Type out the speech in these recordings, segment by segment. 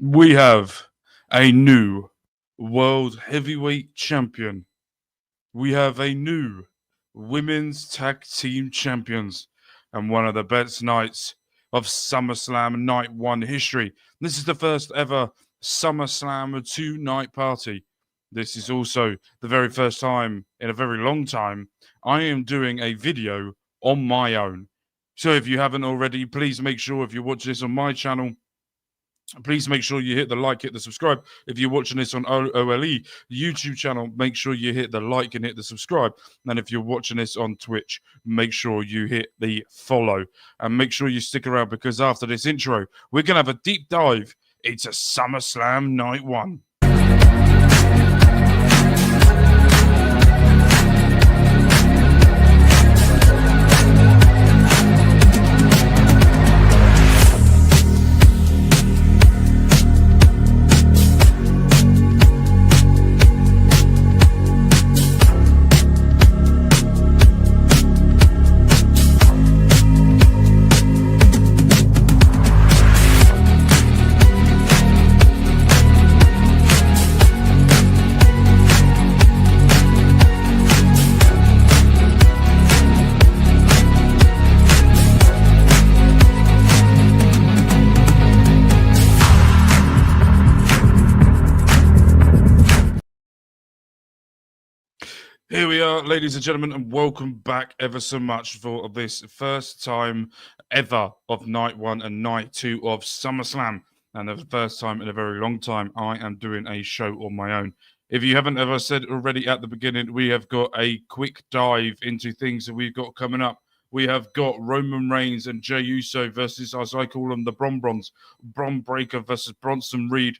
We have a new World Heavyweight Champion. We have a new Women's Tag Team Champions and one of the best nights of SummerSlam Night 1 history. This is the first ever SummerSlam 2-night party. This is also the very first time in a very long time I am doing a video on my own. So if you haven't already, please make sure if you watch this on my channel, please make sure you hit the like, hit the subscribe. If you're watching this on OLE YouTube channel, make sure you hit the like and hit the subscribe. And if you're watching this on Twitch, make sure you hit the follow. And make sure you stick around because after this intro, we're going to have a deep dive into SummerSlam Night 1. Here we are, ladies and gentlemen, and welcome back ever so much for this first time ever of Night 1 and Night 2 of SummerSlam. And the first time in a very long time I am doing a show on my own. If you haven't ever said already at the beginning, we have got a quick dive into things that we've got coming up. We have got Roman Reigns and Jey Uso versus, as I call them, the Bron Breakker versus Bronson Reed.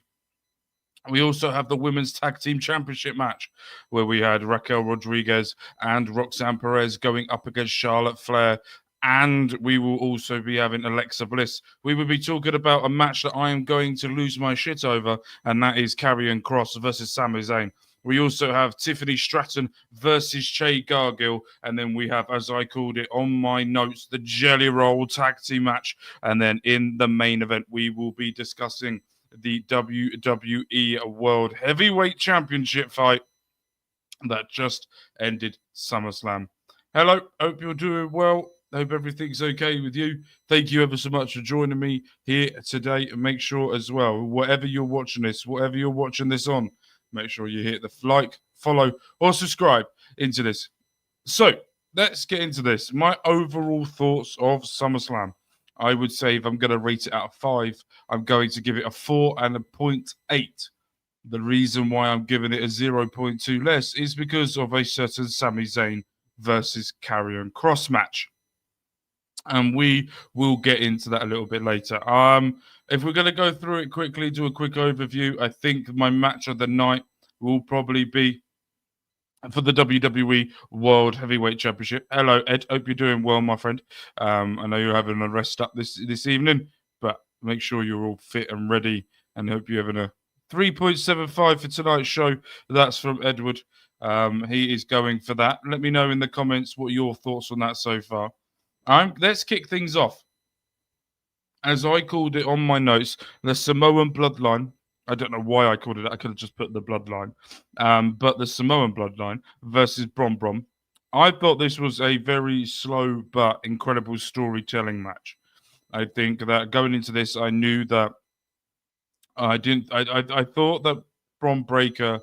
We also have the Women's Tag Team Championship match, where we had Raquel Rodriguez and Roxanne Perez going up against Charlotte Flair. And we will also be having Alexa Bliss. We will be talking about a match that I am going to lose my shit over, and that is Karrion Kross versus Sami Zayn. We also have Tiffany Stratton versus Cargill. And then we have, as I called it on my notes, the Jelly Roll tag team match. And then in the main event, we will be discussing the WWE World Heavyweight Championship fight that just ended SummerSlam. Hello, hope you're doing well. Hope everything's okay with you. Thank you ever so much for joining me here today. And make sure as well, whatever you're watching this on, make sure you hit the like, follow, or subscribe into this. So let's get into this. My overall thoughts of SummerSlam. I would say if I'm going to rate it out of 5, I'm going to give it a 4 and a 0.8. The reason why I'm giving it a 0.2 less is because of a certain Sami Zayn versus Karrion Kross match. And we will get into that a little bit later. If we're going to go through it quickly, do a quick overview, I think my match of the night will probably be for the WWE World Heavyweight Championship. Hello, Ed. Hope you're doing well, my friend. I know you're having a rest up this evening, but make sure you're all fit and ready. And hope you're having a 3.75 for tonight's show. That's from Edward. He is going for that. Let me know in the comments what your thoughts on that so far. Let's kick things off. As I called it on my notes, the Samoan Bloodline. I don't know why I called it that. I could have just put the Bloodline. But the Samoan Bloodline versus Bron. I thought this was a very slow but incredible storytelling match. I think that going into this, I knew that I thought that Bron Breakker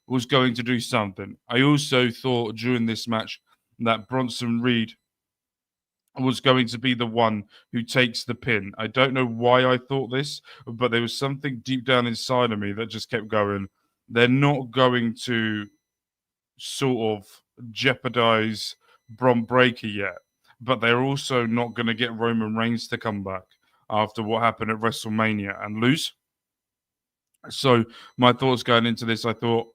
was going to do something. I also thought during this match that Bronson Reed was going to be the one who takes the pin. I don't know why I thought this, but there was something deep down inside of me that just kept going. They're not going to sort of jeopardize Bron Breakker yet, but they're also not going to get Roman Reigns to come back after what happened at WrestleMania and lose. So my thoughts going into this, I thought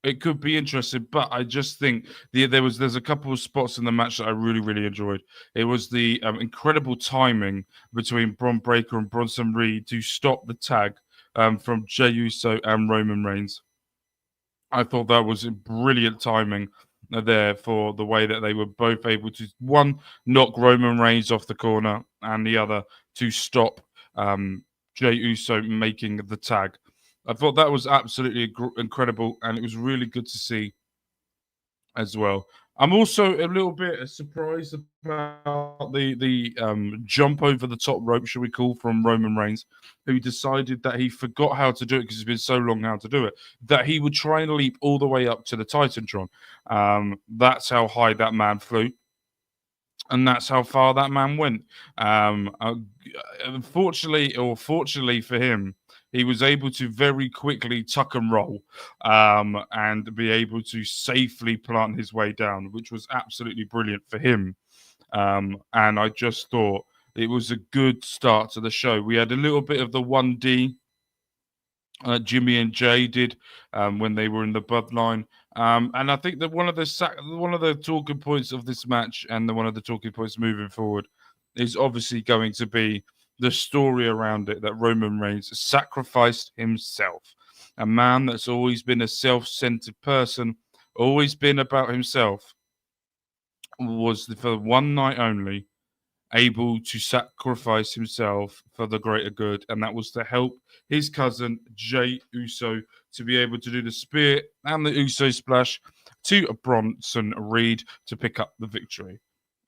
it could be interesting, but I just think there's a couple of spots in the match that I really, really enjoyed. It was the incredible timing between Bron Breakker and Bronson Reed to stop the tag from Jey Uso and Roman Reigns. I thought that was brilliant timing there for the way that they were both able to, one, knock Roman Reigns off the corner, and the other to stop Jey Uso making the tag. I thought that was absolutely incredible, and it was really good to see as well. I'm also a little bit surprised about the jump over the top rope, should we call, from Roman Reigns, who decided that he forgot how to do it because it's been so long how to do it, that he would try and leap all the way up to the Titantron. That's how high that man flew. And that's how far that man went. Unfortunately, or fortunately for him, he was able to very quickly tuck and roll and be able to safely plant his way down, which was absolutely brilliant for him. And I just thought it was a good start to the show. We had a little bit of the 1D Jimmy and Jay did when they were in the bloodline. And I think that one of the talking points of this match and one of the talking points moving forward is obviously going to be the story around it, that Roman Reigns sacrificed himself. A man that's always been a self-centered person, always been about himself, was for one night only able to sacrifice himself for the greater good, and that was to help his cousin Jey Uso to be able to do the spear and the Uso splash to Bronson Reed to pick up the victory.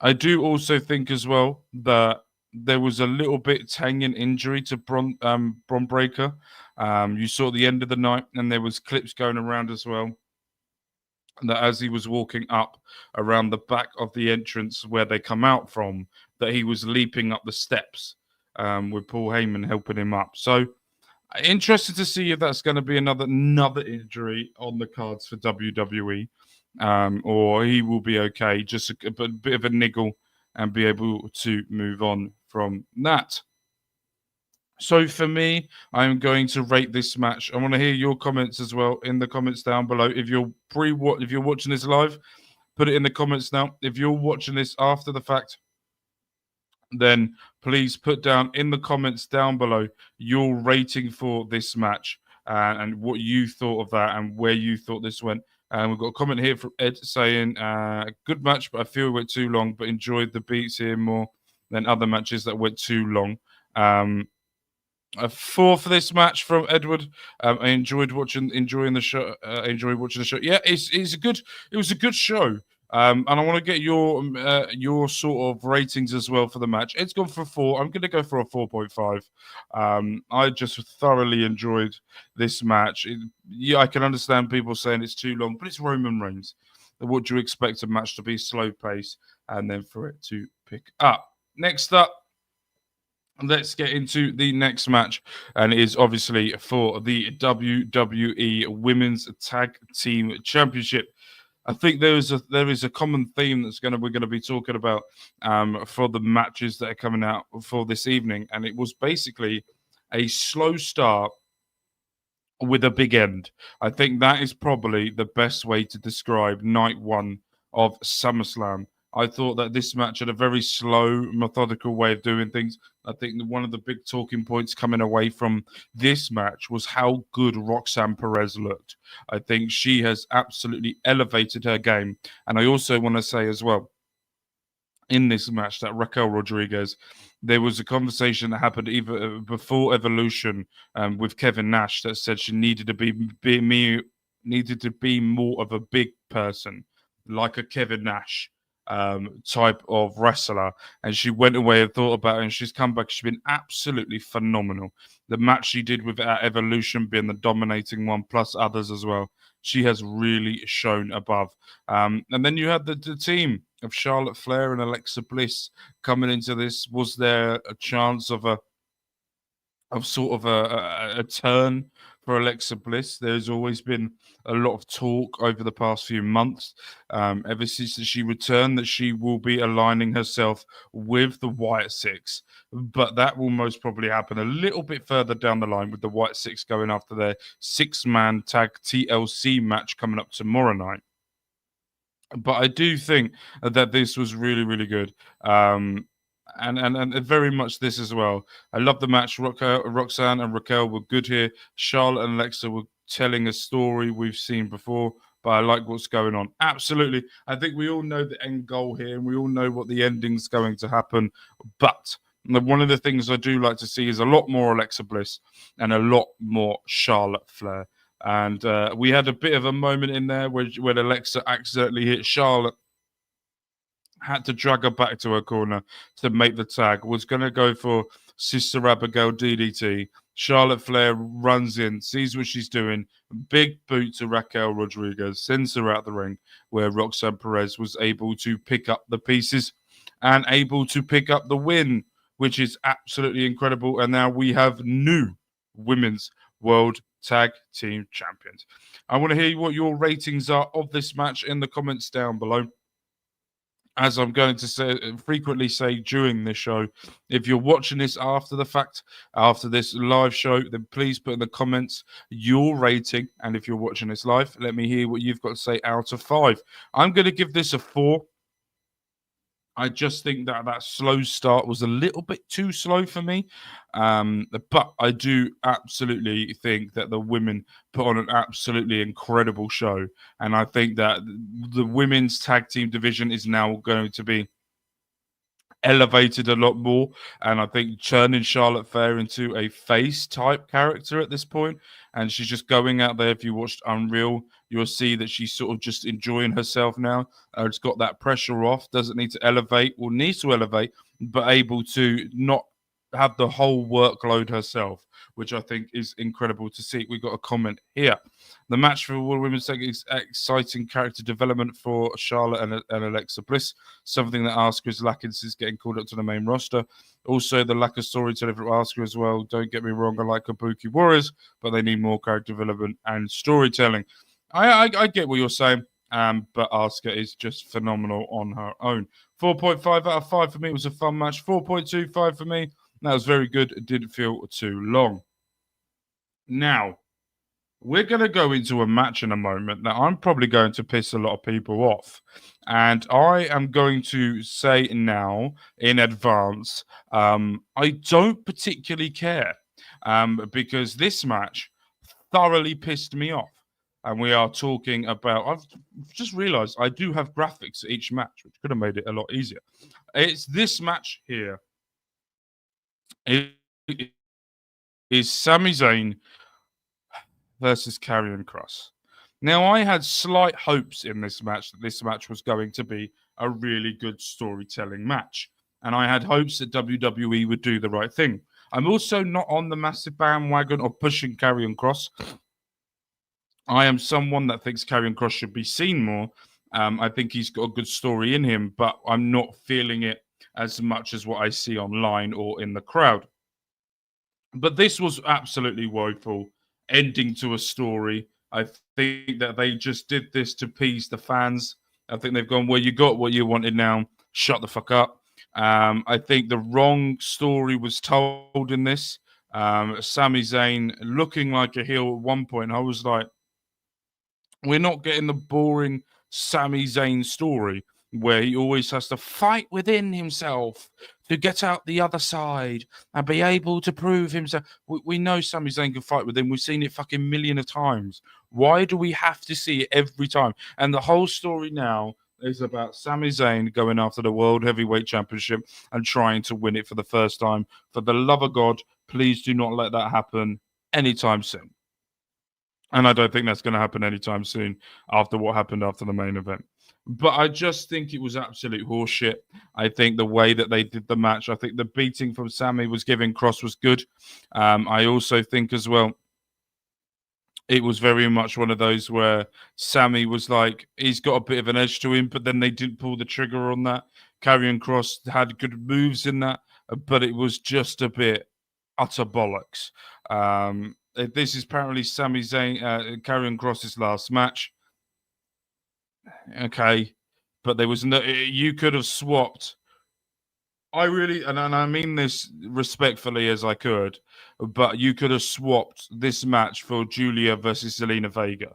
I do also think as well that there was a little bit hanging injury to Bron Breakker. You saw at the end of the night, and there was clips going around as well, that as he was walking up around the back of the entrance where they come out from, that he was leaping up the steps with Paul Heyman helping him up. So interested to see if that's going to be another injury on the cards for WWE, or he will be okay, just a bit of a niggle and be able to move on from that. So for me, I'm going to rate this match. I want to hear your comments as well in the comments down below. If you're watching this live, put it in the comments now. If you're watching this after the fact, then please put down in the comments down below your rating for this match and what you thought of that and where you thought this went. And we've got a comment here from Ed saying, good match, but I feel it went too long, but enjoyed the beats here more than other matches that went too long. A 4 for this match from Edward. I enjoying the show. Enjoyed watching the show. Yeah, it was a good show. And I want to get your sort of ratings as well for the match. It's gone for 4. I'm going to go for a 4.5. I just thoroughly enjoyed this match. Yeah, I can understand people saying it's too long, but it's Roman Reigns. What do you expect a match to be? Slow pace, and then for it to pick up. Next up, let's get into the next match, and it is obviously for the WWE Women's Tag Team Championship. I think there is a common theme we're going to be talking about for the matches that are coming out for this evening, and it was basically a slow start with a big end. I think that is probably the best way to describe night one of SummerSlam. I thought that this match had a very slow, methodical way of doing things. I think that one of the big talking points coming away from this match was how good Roxanne Perez looked. I think she has absolutely elevated her game. And I also want to say as well, in this match, that Raquel Rodriguez, there was a conversation that happened even before Evolution with Kevin Nash that said she needed to be more of a big person, like a Kevin Nash type of wrestler. And she went away and thought about it, and she's come back. She's been absolutely phenomenal. The match she did with Evolution being the dominating one, plus others as well, she has really shown above. And then you had the team of Charlotte Flair and Alexa Bliss coming into this. Was there a chance of a turn for Alexa Bliss? There's always been a lot of talk over the past few months, ever since she returned, that she will be aligning herself with the White Six. But that will most probably happen a little bit further down the line, with the White Six going after their 6-man tag TLC match coming up tomorrow night. But I do think that this was really, really good. And very much this as well. I love the match. Roxanne and Raquel were good here. Charlotte and Alexa were telling a story we've seen before, but I like what's going on. Absolutely. I think we all know the end goal here, and we all know what the ending's going to happen. But One of the things I do like to see is a lot more Alexa Bliss and a lot more Charlotte Flair. And we had a bit of a moment in there where Alexa accidentally hit Charlotte, had to drag her back to her corner to make the tag, was going to go for Sister Abigail DDT. Charlotte Flair runs in, sees what she's doing, big boot to Raquel Rodriguez, sends her out the ring, where Roxanne Perez was able to pick up the pieces and able to pick up the win, which is absolutely incredible. And now we have new Women's World Tag Team Champions. I want to hear what your ratings are of this match in the comments down below. As I'm going to frequently say during this show, if you're watching this after the fact, after this live show, then please put in the comments your rating. And if you're watching this live, let me hear what you've got to say out of 5. I'm going to give this a 4. I just think that slow start was a little bit too slow for me. But I do absolutely think that the women put on an absolutely incredible show. And I think that the women's tag team division is now going to be elevated a lot more, and I think turning Charlotte Flair into a face type character at this point, and she's just going out there. If you watched Unreal, you'll see that she's sort of just enjoying herself now. It's got that pressure off, doesn't need to elevate, or needs to elevate, but able to not have the whole workload herself, which I think is incredible to see. We got a comment here. The match for World Women's Tag is exciting character development for Charlotte and Alexa Bliss, something that Asuka is lacking since getting called up to the main roster. Also, the lack of storytelling for Asuka as well. Don't get me wrong, I like Kabuki Warriors, but they need more character development and storytelling. I get what you're saying, but Asuka is just phenomenal on her own. 4.5 out of 5 for me. It was a fun match. 4.25 for me. That was very good. It didn't feel too long. Now, we're going to go into a match in a moment that I'm probably going to piss a lot of people off. And I am going to say now in advance, I don't particularly care because this match thoroughly pissed me off. And we are talking about, I've just realized I do have graphics at each match, which could have made it a lot easier. It's this match here. It is Sami Zayn versus Karrion Kross. Now, I had slight hopes in this match that this match was going to be a really good storytelling match. And I had hopes that WWE would do the right thing. I'm also not on the massive bandwagon of pushing Karrion Kross. I am someone that thinks Karrion Kross should be seen more. I think he's got a good story in him, but I'm not feeling it as much as what I see online or in the crowd. But this was absolutely woeful, ending to a story. I think that they just did this to appease the fans. I think they've gone, well, you got what you wanted now. Shut the fuck up. I think the wrong story was told in this. Sami Zayn looking like a heel at one point. I was like, we're not getting the boring Sami Zayn story where he always has to fight within himself to get out the other side and be able to prove himself. We know Sami Zayn can fight within. We've seen it fucking million of times. Why do we have to see it every time? And the whole story now is about Sami Zayn going after the World Heavyweight Championship and trying to win it for the first time. For the love of God, please do not let that happen anytime soon. And I don't think that's going to happen anytime soon after what happened after the main event. But I just think it was absolute horseshit. I think the way that they did the match, I think the beating from Sami was giving Kross was good. I also think as well, it was very much one of those where Sami was like, he's got a bit of an edge to him, but then they didn't pull the trigger on that. Karrion Kross had good moves in that, but it was just a bit utter bollocks. This is apparently Sami Zayn, Karrion Kross's last match. Okay, but there was no. You could have swapped. I really, and I mean this respectfully as I could, but you could have swapped this match for Julia versus Zelina Vega.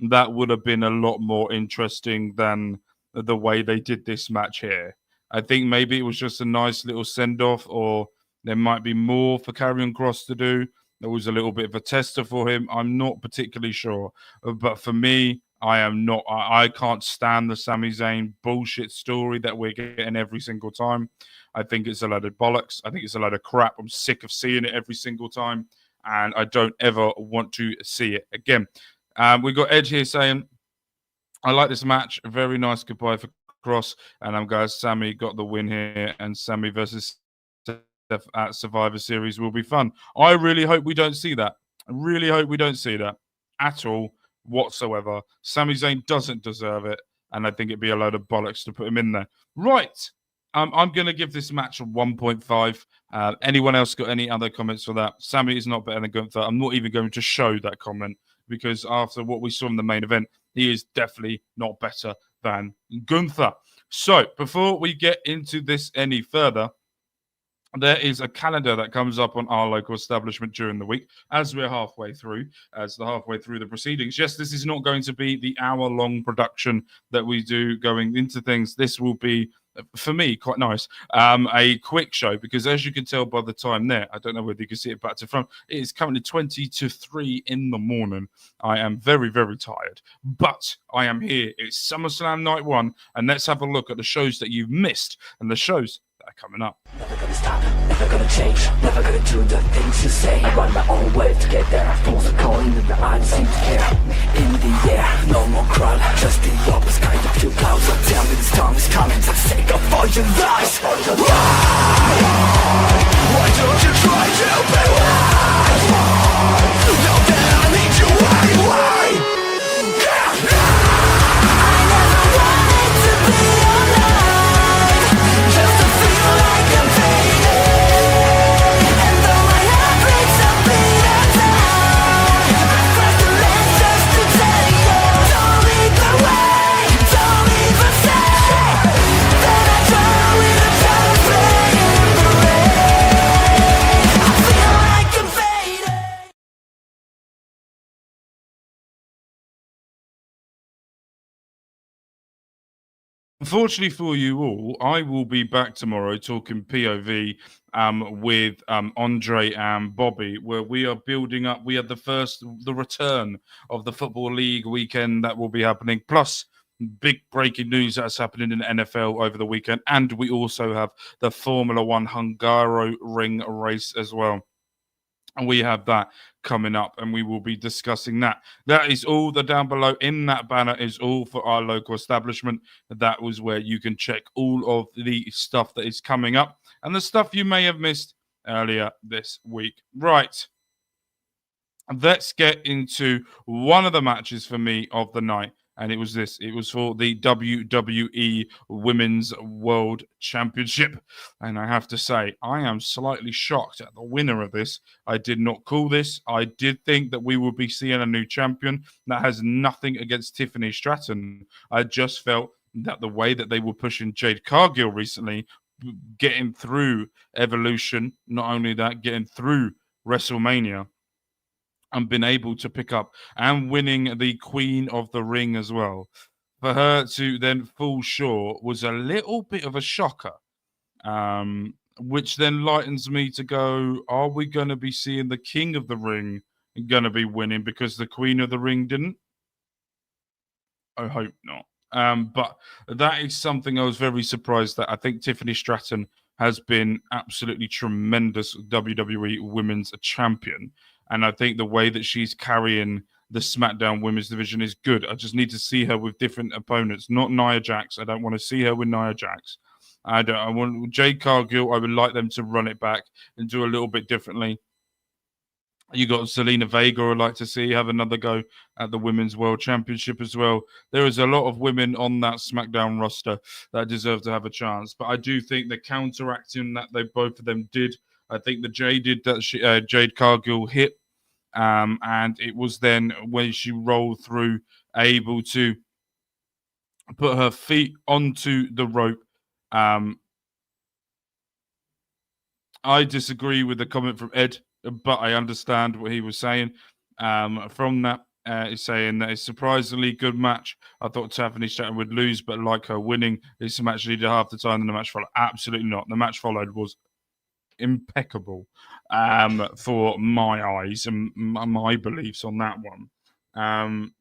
That would have been a lot more interesting than the way they did this match here. I think maybe it was just a nice little send off, or there might be more for Karrion Kross to do. There was a little bit of a tester for him. I'm not particularly sure. But for me, I can't stand the Sami Zayn bullshit story that we're getting every single time. I think it's a load of bollocks. I think it's a load of crap. I'm sick of seeing it every single time, and I don't ever want to see it again. We've got Edge here saying, I like this match. A very nice goodbye for Cross. And guys, Sammy got the win here, and Sammy versus Steph at Survivor Series will be fun. I really hope we don't see that. I really hope we don't see that at all whatsoever. Sami Zayn doesn't deserve it, and I think it'd be a load of bollocks to put him in there. Right. I'm going to give this match a 1.5. Anyone else got any other comments for that? Sammy is not better than Gunther. I'm not even going to show that comment because after what we saw in the main event, he is definitely not better than Gunther. So before we get into this any further, there is a calendar that comes up on our local establishment during the week as we're halfway through the proceedings. Yes, this is not going to be the hour-long production that we do going into things. This will be, for me, quite nice. A quick show, because as you can tell by the time there, I don't know whether you can see it back to front, it is currently 20 to 3 in the morning. I am very, very tired, but I am here. It's SummerSlam Night 1, and let's have a look at the shows that you've missed and the shows that are coming up. Never gonna stop, never gonna change, never gonna do the things you say. Run my own way to get there. Pulls a coin and I don't seem to care. In the air, no more crowd, just the opposite kind of few clouds. So tell me this time is coming for the sake of all your lies. Why don't you try to be wise? Know that I need you anyway. Unfortunately for you all, I will be back tomorrow talking POV with Andre and Bobby, where we are building up. We had the return of the Football League weekend that will be happening, plus big breaking news that's happening in the NFL over the weekend. And we also have the Formula One Hungaroring race as well. And we have that coming up, and we will be discussing that. That is all. The down below in that banner is all for our local establishment. That was where you can check all of the stuff that is coming up and the stuff you may have missed earlier this week. Right. Let's get into one of the matches for me of the night. And it was this. It was for the WWE Women's World Championship. And I have to say, I am slightly shocked at the winner of this. I did not call this. I did think that we would be seeing a new champion. That has nothing against Tiffany Stratton. I just felt that the way that they were pushing Jade Cargill recently, getting through Evolution, not only that, getting through WrestleMania, and been able to pick up and winning the Queen of the Ring as well. For her to then fall short was a little bit of a shocker, which then lightens me to go, are we going to be seeing the King of the Ring going to be winning because the Queen of the Ring didn't? I hope not. But that is something I was very surprised that I think Tiffany Stratton has been absolutely tremendous WWE Women's Champion. And I think the way that she's carrying the SmackDown Women's Division is good. I just need to see her with different opponents, not Nia Jax. I don't want to see her with Nia Jax. I want Jade Cargill. I would like them to run it back and do a little bit differently. You got Selena Vega, I'd like to see have another go at the Women's World Championship as well. There is a lot of women on that SmackDown roster that deserve to have a chance. But I do think the counteracting that they both of them did, I think the Jade Cargill hit, and it was then when she rolled through, able to put her feet onto the rope. I disagree with the comment from Ed, but I understand what he was saying. From that, he's saying that it's a surprisingly good match. I thought Tiffany Stratton would lose, but like her winning, this match needed half the time than the match followed. Absolutely not. The match followed was impeccable for my eyes and my beliefs on that one.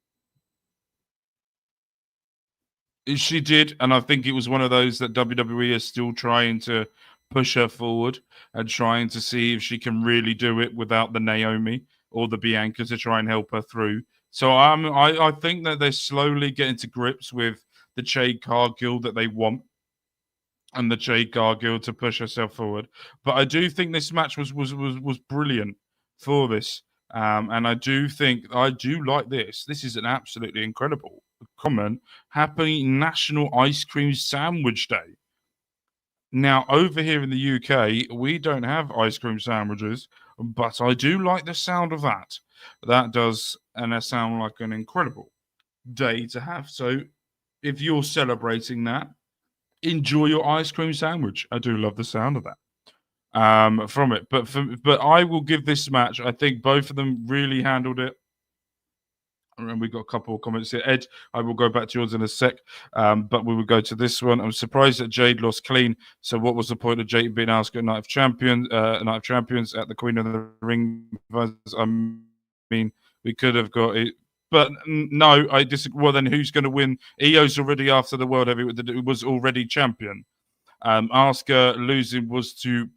She did, and I think it was one of those that WWE is still trying to push her forward and trying to see if she can really do it without the Naomi or the Bianca to try and help her through. So I think that they're slowly getting to grips with the Jade Cargill that they want and the Jade Cargill to push herself forward. But I do think this match was brilliant for this. And I do like this. This is an absolutely incredible comment. Happy National Ice Cream Sandwich Day. Now, over here in the UK, we don't have ice cream sandwiches, but I do like the sound of that. That does, and that sound like an incredible day to have. So if you're celebrating that, enjoy your ice cream sandwich. I do love the sound of that from it. But I will give this match. I think both of them really handled it. And we've got a couple of comments here. Ed, I will go back to yours in a sec, but we will go to this one. I'm surprised that Jade lost clean. So what was the point of Jade being asked at Night of Champions at the Queen of the Ring? I mean, we could have got it. But no, I disagree. Well, then who's going to win? Io's already after the World Heavyweight. It was already champion. Asuka losing was to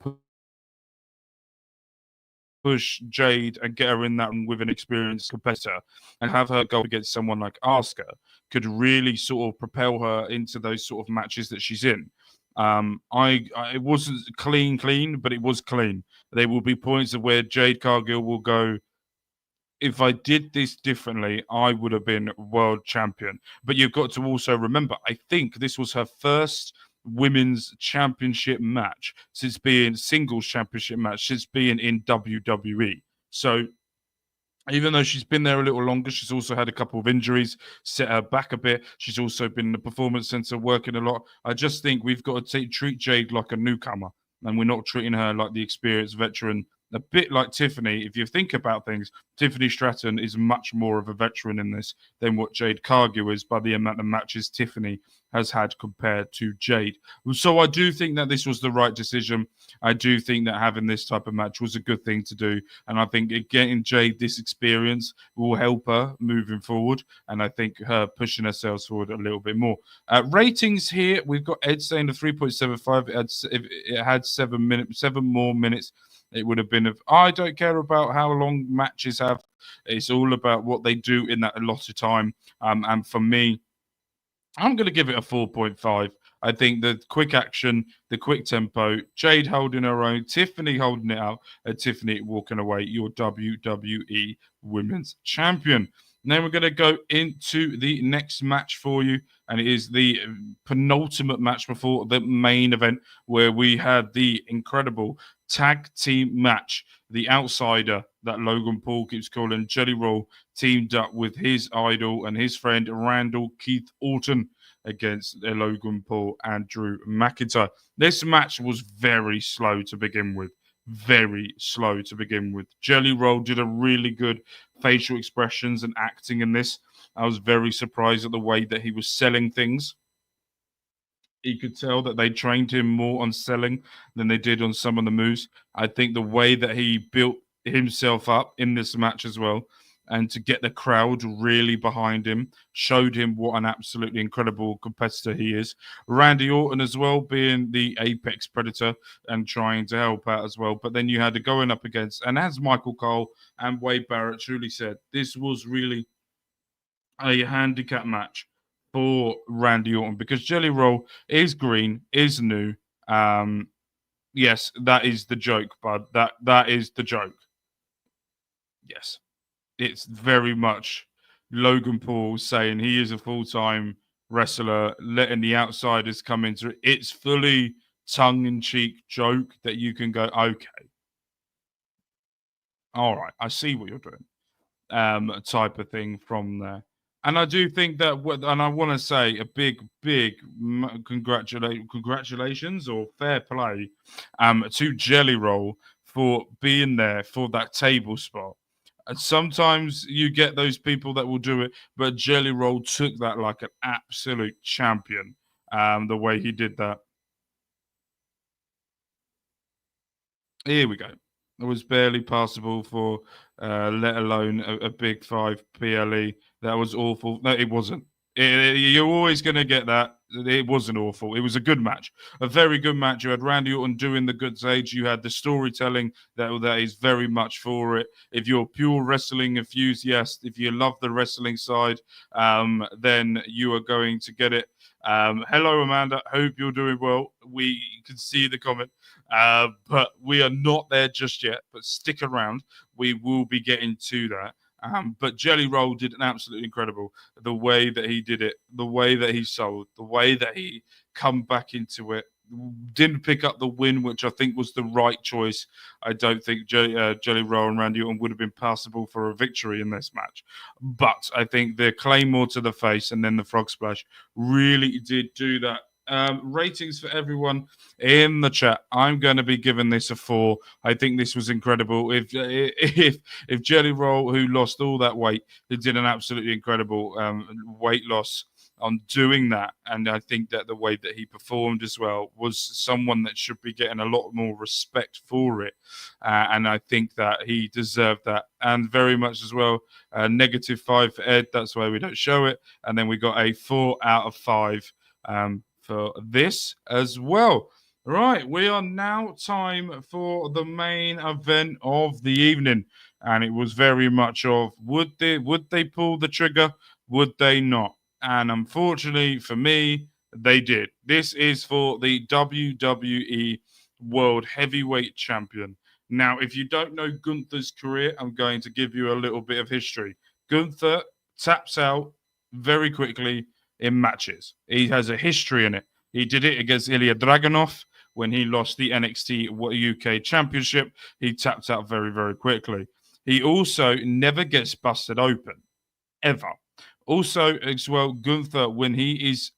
push Jade and get her in that with an experienced competitor and have her go against someone like Asuka could really sort of propel her into those sort of matches that she's in. It wasn't clean, but it was clean. There will be points of where Jade Cargill will go, if I did this differently, I would have been world champion. But you've got to also remember, I think this was her first women's championship match since being singles championship match since being in WWE. So even though she's been there a little longer, she's also had a couple of injuries, set her back a bit. She's also been in the performance center working a lot. I just think we've got to treat Jade like a newcomer, and we're not treating her like the experienced veteran. A bit like Tiffany, if you think about things, Tiffany Stratton is much more of a veteran in this than what Jade Cargill is by the amount of matches Tiffany has had compared to Jade. So I do think that this was the right decision. I do think that having this type of match was a good thing to do. And I think getting Jade this experience will help her moving forward. And I think her pushing herself forward a little bit more. Ratings here, we've got Ed saying a 3.75. It had 7 more minutes. It would have been I don't care about how long matches have. It's all about what they do in that allotted time. And for me, I'm going to give it a 4.5. I think the quick action, the quick tempo, Jade holding her own, Tiffany holding it out, and Tiffany walking away, your WWE Women's Champion. And then we're going to go into the next match for you, and it is the penultimate match before the main event, where we had the incredible tag team match. The outsider that Logan Paul keeps calling Jelly Roll teamed up with his idol and his friend Randall Keith Orton against Logan Paul and Drew McIntyre. This match was very slow to begin with. Very slow to begin with. Jelly Roll did a really good facial expressions and acting in this. I was very surprised at the way that he was selling things. You could tell that they trained him more on selling than they did on some of the moves. I think the way that he built himself up in this match as well, and to get the crowd really behind him, showed him what an absolutely incredible competitor he is. Randy Orton as well, being the apex predator and trying to help out as well. But then you had to going up against, and as Michael Cole and Wade Barrett truly said, this was really a handicap match for Randy Orton because Jelly Roll is green, is new. Yes, that is the joke, bud. That is the joke. Yes. It's very much Logan Paul saying he is a full-time wrestler, letting the outsiders come into it. It's fully tongue-in-cheek joke that you can go, okay. All right, I see what you're doing. Type of thing from there. And I do think that, and I want to say a big congratulations or fair play to Jelly Roll for being there for that table spot. And sometimes you get those people that will do it, but Jelly Roll took that like an absolute champion, the way he did that. Here we go. It was barely passable for, let alone a big 5 PLE. That was awful. No, it wasn't. You're always going to get that. It wasn't awful. It was a good match, a very good match. You had Randy Orton doing the good stage. You had the storytelling that is very much for it. If you're a pure wrestling enthusiast, if you love the wrestling side, then you are going to get it. Hello, Amanda. Hope you're doing well. We can see the comment, but we are not there just yet. But stick around. We will be getting to that. But Jelly Roll did an absolutely incredible. The way that he did it, the way that he sold, the way that he come back into it. Didn't pick up the win, which I think was the right choice. I don't think Jelly Roll and Randy Orton would have been passable for a victory in this match. But I think the Claymore to the face and then the Frog Splash really did do that. Ratings for everyone in the chat. I'm going to be giving this a 4. I think this was incredible. If Jelly Roll, who lost all that weight, who did an absolutely incredible weight loss on doing that, and I think that the way that he performed as well was someone that should be getting a lot more respect for it, and I think that he deserved that, and very much as well. -5 for Ed. That's why we don't show it, and then we got a 4 out of 5. For this as well. Right, we are now time for the main event of the evening, and it was very much of would they pull the trigger, would they not? And unfortunately for me, they did. This is for the WWE World Heavyweight Champion. Now, if you don't know Gunther's career, I'm going to give you a little bit of history. Gunther taps out very quickly in matches. He has a history in it. He did it against Ilya Dragunov when he lost the NXT UK Championship. He tapped out very, very quickly. He also never gets busted open, ever. Also, as well, Gunther, when he is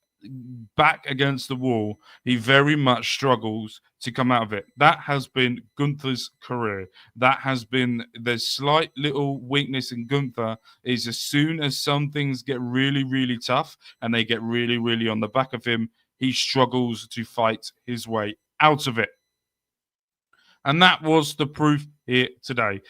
back against the wall, he very much struggles to come out of it. That has been Gunther's career. That has been the slight little weakness in Gunther is as soon as some things get really, really tough and they get really, really on the back of him, he struggles to fight his way out of it. And that was the proof here today.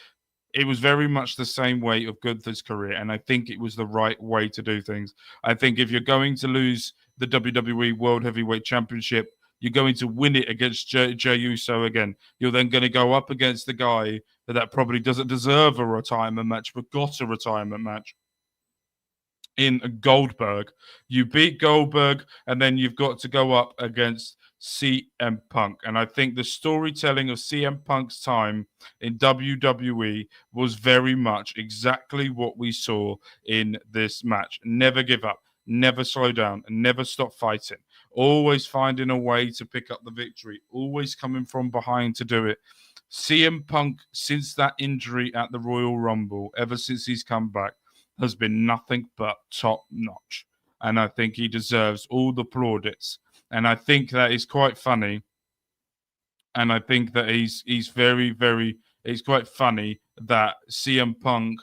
It was very much the same way of Gunther's career, and I think it was the right way to do things. I think if you're going to lose the WWE World Heavyweight Championship, you're going to win it against Jey Uso again. You're then going to go up against the guy that probably doesn't deserve a retirement match, but got a retirement match in Goldberg. You beat Goldberg, and then you've got to go up against CM Punk. And I think the storytelling of CM Punk's time in WWE was very much exactly what we saw in this match. Never give up, never slow down, and never stop fighting. Always finding a way to pick up the victory, always coming from behind to do it. CM Punk, since that injury at the Royal Rumble, ever since he's come back, has been nothing but top notch. And I think he deserves all the plaudits. And I think that is quite funny. And I think that he's it's quite funny that CM Punk,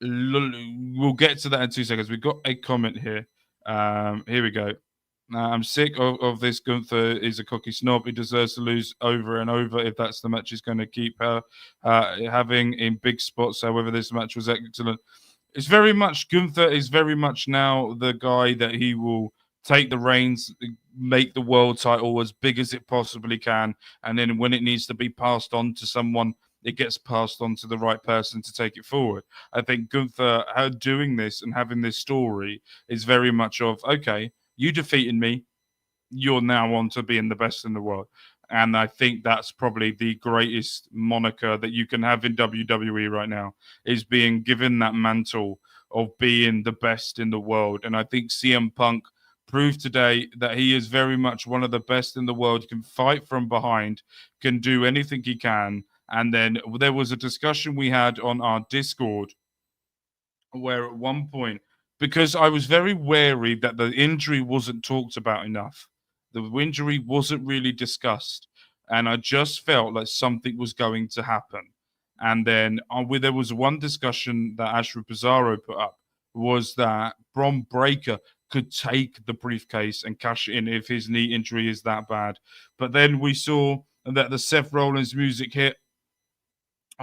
we'll get to that in 2 seconds. We've got a comment here. Here we go. I'm sick of this. Gunther is a cocky snob. He deserves to lose over and over if that's the match he's going to keep having in big spots. However, this match was excellent. It's very much, Gunther is very much now the guy that he will take the reins, make the world title as big as it possibly can. And then when it needs to be passed on to someone, it gets passed on to the right person to take it forward. I think Gunther doing this and having this story is very much of, okay, you defeated me. You're now on to being the best in the world. And I think that's probably the greatest moniker that you can have in WWE right now, is being given that mantle of being the best in the world. And I think CM Punk proved today that he is very much one of the best in the world. He can fight from behind, can do anything he can. And then there was a discussion we had on our Discord where at one point, because I was very wary that the injury wasn't talked about enough. The injury wasn't really discussed. And I just felt like something was going to happen. And then there was one discussion that Ashra Pizarro put up, was that Bron Breakker could take the briefcase and cash it in if his knee injury is that bad. But then we saw that the Seth Rollins music hit.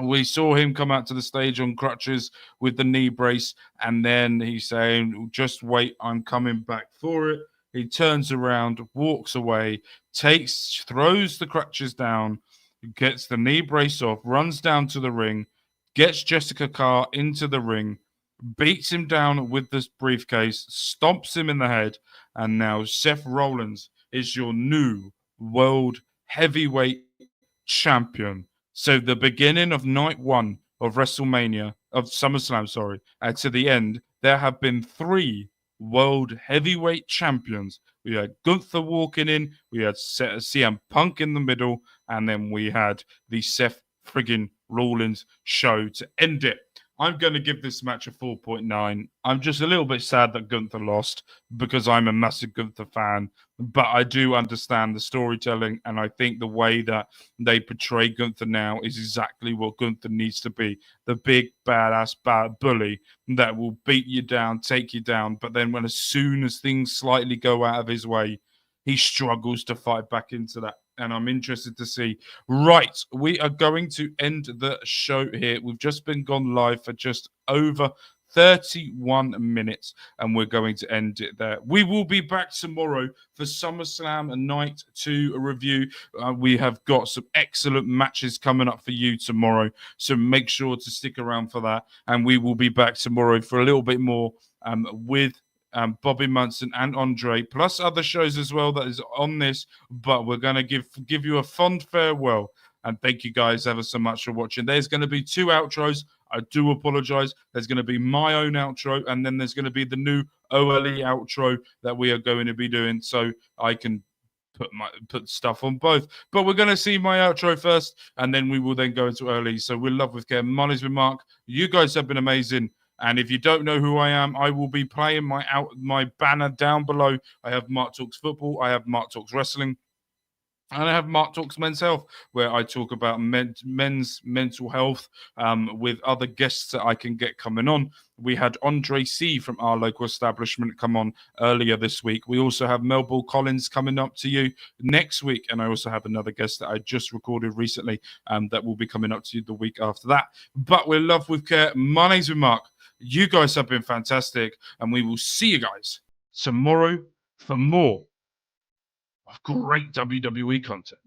We saw him come out to the stage on crutches with the knee brace, and then he's saying, just wait, I'm coming back for it. He turns around, walks away, throws the crutches down, gets the knee brace off, runs down to the ring, gets Jessica Carr into the ring, beats him down with this briefcase, stomps him in the head, and now Seth Rollins is your new world heavyweight champion. So the beginning of night one of WrestleMania, of SummerSlam, sorry, to the end, there have been 3 world heavyweight champions. We had Gunther walking in, we had CM Punk in the middle, and then we had the Seth friggin' Rollins show to end it. I'm going to give this match a 4.9. I'm just a little bit sad that Gunther lost because I'm a massive Gunther fan, but I do understand the storytelling, and I think the way that they portray Gunther now is exactly what Gunther needs to be. The big, badass, bad bully that will beat you down, take you down, but then as soon as things slightly go out of his way, he struggles to fight back into that. And I'm interested to see. Right, we are going to end the show here. We've just been gone live for just over 31 minutes, and we're going to end it there. We will be back tomorrow for SummerSlam Night 2 review. We have got some excellent matches coming up for you tomorrow, so make sure to stick around for that. And we will be back tomorrow for a little bit more with Bobby Munson and Andre, plus other shows as well that is on this, but we're going to give you a fond farewell, and thank you guys ever so much for watching. There's going to be 2 outros. I do apologize. There's going to be my own outro, and then there's going to be the new OLE outro that we are going to be doing, so I can put stuff on both. But we're going to see my outro first, and then we will then go into OLE. So we're Love with Care. My name's been Mark. You guys have been amazing. And if you don't know who I am, I will be playing my banner down below. I have Mark Talks Football, I have Mark Talks Wrestling, and I have Mark Talks Men's Health, where I talk about men's mental health with other guests that I can get coming on. We had Andre C. from our local establishment come on earlier this week. We also have Melville Collins coming up to you next week. And I also have another guest that I just recorded recently that will be coming up to you the week after that. But we're Love with Care. My name's Mark. You guys have been fantastic, and we will see you guys tomorrow for more of great WWE content.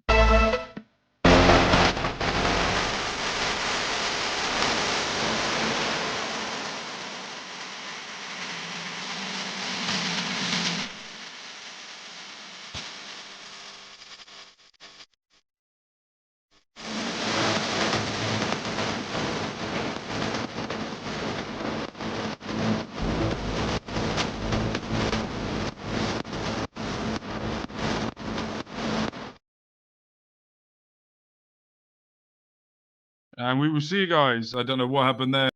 And we will see you guys. I don't know what happened there.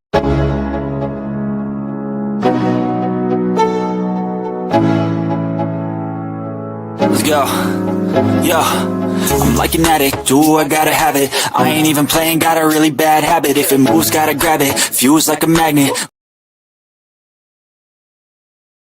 Let's go. Yo, I'm like an addict, do I gotta have it. I ain't even playing, got a really bad habit. If it moves, gotta grab it, fuse like a magnet.